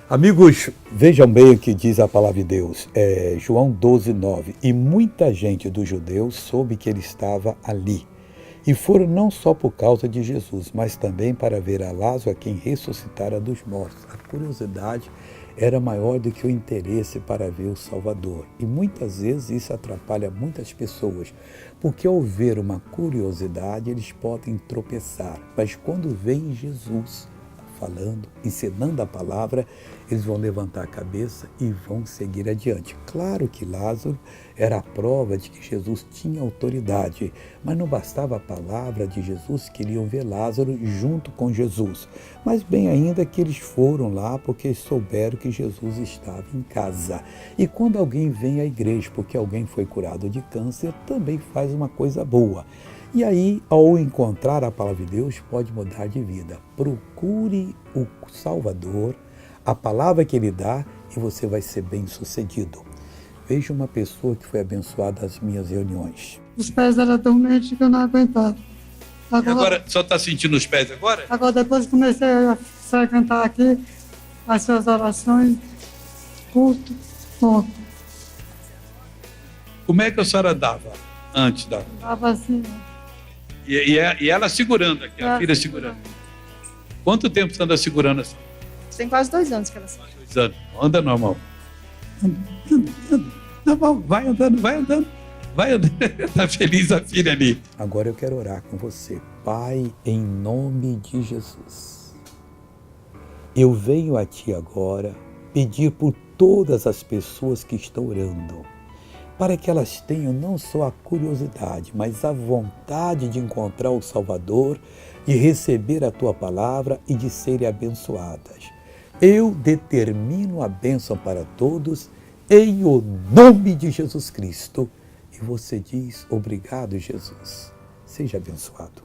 Amigos, vejam bem o que diz a palavra de Deus, João 12:9. E muita gente dos judeus soube que ele estava ali. E foram não só por causa de Jesus, mas também para ver a Lázaro, a quem ressuscitara dos mortos. A curiosidade era maior do que o interesse para ver o Salvador. E muitas vezes isso atrapalha muitas pessoas, porque ao ver uma curiosidade, eles podem tropeçar. Mas quando veem Jesus falando, ensinando a palavra, eles vão levantar a cabeça e vão seguir adiante. Claro que Lázaro era a prova de que Jesus tinha autoridade, mas não bastava a palavra de Jesus, queriam ver Lázaro junto com Jesus. Mas bem ainda que eles foram lá porque souberam que Jesus estava em casa. E quando alguém vem à igreja porque alguém foi curado de câncer, também faz uma coisa boa. E aí, ao encontrar a palavra de Deus, pode mudar de vida. Procure o Salvador, a palavra que Ele dá, e você vai ser bem-sucedido. Veja uma pessoa que foi abençoada nas minhas reuniões. Os pés eram tão mentes que eu não aguentava. Agora só está sentindo os pés agora? Agora, depois que comecei a frequentar aqui, as suas orações, culto, bom. Como é que a senhora dava antes da... Estava assim. E ela segurando aqui, a filha segurando. Quanto tempo você anda segurando assim? Tem quase 2 anos que ela sabe. 2 anos. Anda normal. Vai andando, vai andando. Vai andando. Está feliz a filha ali. Agora eu quero orar com você. Pai, em nome de Jesus, eu venho a Ti agora pedir por todas as pessoas que estão orando, para que elas tenham não só a curiosidade, mas a vontade de encontrar o Salvador, de receber a Tua palavra e de serem abençoadas. Eu determino a bênção para todos, em o nome de Jesus Cristo. E você diz, obrigado, Jesus. Seja abençoado.